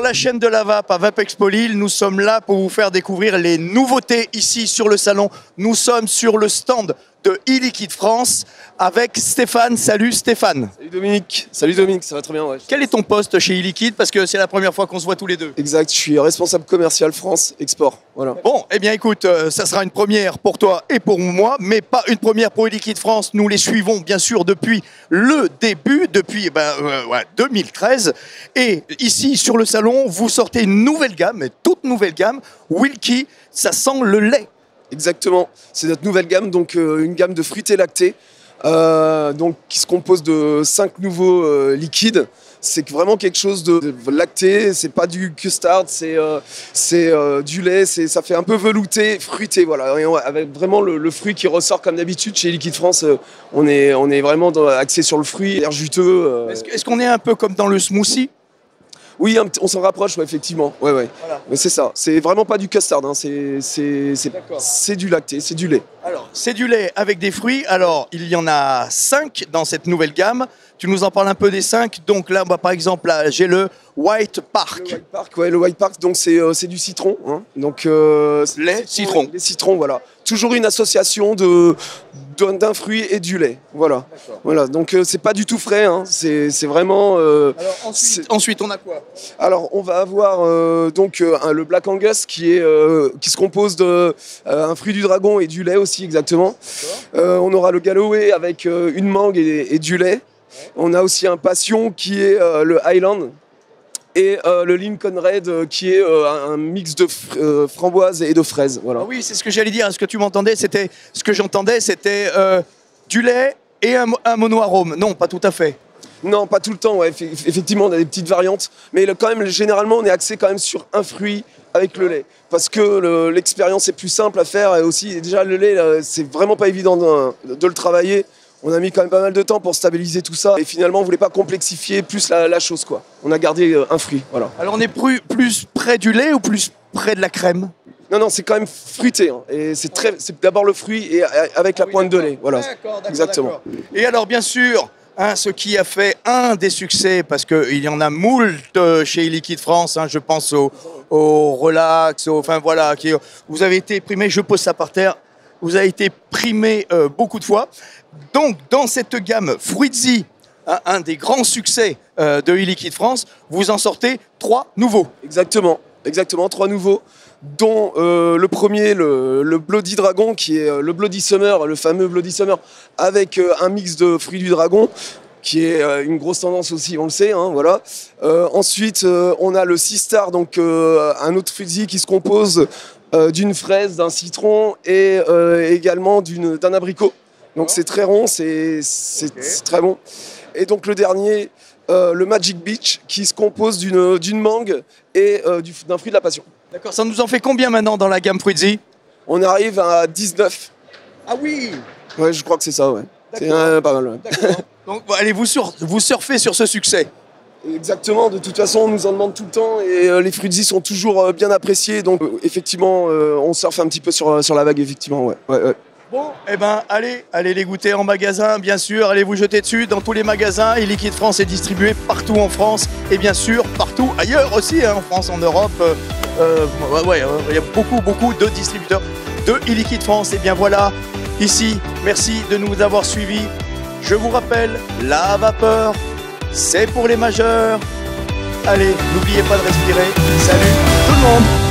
Sur la chaîne de la Vape à Vapexpo Lille, nous sommes là pour vous faire découvrir les nouveautés ici sur le salon. Nous sommes sur le stand de e-Liquid France avec Stéphane. Salut Stéphane. Salut Dominique, ça va très bien. Ouais. Quel est ton poste chez e-Liquid? Parce que c'est la première fois qu'on se voit tous les deux. Exact, je suis responsable commercial France Export. Voilà. Bon, eh bien écoute, ça sera une première pour toi et pour moi, mais pas une première pour e-Liquid France. Nous les suivons bien sûr depuis le début, depuis 2013. Et ici sur le salon, vous sortez une nouvelle gamme, une toute nouvelle gamme, Wilkie, ça sent le lait. Exactement, c'est notre nouvelle gamme, donc une gamme de fruités lactés, donc qui se compose de 5 nouveaux liquides. C'est vraiment quelque chose de lacté, c'est pas du custard, c'est du lait, ça fait un peu velouté, fruité, voilà, avec vraiment le fruit qui ressort comme d'habitude chez Liquid France. On est vraiment axé sur le fruit, l'air juteux. Est-ce qu'on est un peu comme dans le smoothie? Oui, on s'en rapproche, ouais, effectivement. Ouais. Voilà. Mais c'est ça. C'est vraiment pas du custard. Hein. C'est du lacté, c'est du lait. Alors, c'est du lait avec des fruits. Alors, il y en a 5 dans cette nouvelle gamme. Tu nous en parles un peu des 5. Donc là, par exemple, là, j'ai le White Park. Le White Park, donc c'est du citron. Hein. Donc, lait, citron. Les citrons, voilà. Toujours une association d'un fruit et du lait. Voilà. Voilà. Donc, c'est pas du tout frais. Hein. C'est vraiment. Alors, ensuite, on a quoi? Alors, on va avoir le Black Angus qui se compose d'un fruit du dragon et du lait aussi, exactement. On aura le Galloway avec une mangue et du lait. Ouais. On a aussi un Passion qui est le Highland. Et le Lincoln Red qui est un mix de framboises et de fraises. Voilà. Ah oui, c'est ce que j'allais dire. Ce que tu m'entendais, ce que j'entendais, c'était du lait et un mono-arôme. Non, pas tout à fait. Non, pas tout le temps. Ouais. Effectivement, on a des petites variantes. Mais quand même, généralement, on est axé quand même sur un fruit avec le lait. Parce que l'expérience est plus simple à faire. Et aussi, déjà, le lait, c'est vraiment pas évident de le travailler. On a mis quand même pas mal de temps pour stabiliser tout ça. Et finalement, on voulait pas complexifier plus la chose, quoi. On a gardé un fruit, voilà. Alors, on est plus près du lait ou plus près de la crème? Non, c'est quand même fruité. Hein. Et c'est d'abord le fruit et avec la pointe de lait. Voilà. D'accord, exactement. Et alors, bien sûr, ce qui a fait un des succès, parce qu'il y en a moult chez e-Liquid France, je pense au Relax, enfin voilà, vous avez été primé, je pose ça par terre, vous avez été primé beaucoup de fois. Donc, dans cette gamme Fruitzy, un des grands succès de e-Liquid France, vous en sortez 3 nouveaux. Exactement, 3 nouveaux, dont le premier, le Bloody Dragon, qui est le Bloody Summer, le fameux Bloody Summer, avec un mix de fruits du dragon, qui est une grosse tendance aussi, on le sait, hein, voilà. Ensuite, on a le Sea Star, donc un autre Fruitzy qui se compose d'une fraise, d'un citron et également d'un abricot. Donc c'est très rond, c'est très bon. Et donc le dernier, le Magic Beach, qui se compose d'une mangue et d'un fruit de la passion. D'accord, ça nous en fait combien maintenant dans la gamme Fruitzy? On arrive à 19. Ah oui. Ouais, je crois que c'est ça, ouais. C'est pas mal, ouais. D'accord. Donc allez, vous surfez sur ce succès. Exactement, de toute façon on nous en demande tout le temps et les Fruitzy sont toujours bien appréciés. Donc effectivement, on surfe un petit peu sur la vague, effectivement, ouais. Bon, eh ben, allez les goûter en magasin, bien sûr, allez vous jeter dessus dans tous les magasins. e-Liquid France est distribué partout en France et bien sûr partout ailleurs aussi, en France, en Europe. Il y a beaucoup de distributeurs de e-Liquid France. Et bien voilà, ici, merci de nous avoir suivis. Je vous rappelle, la vapeur, c'est pour les majeurs. Allez, n'oubliez pas de respirer. Salut tout le monde!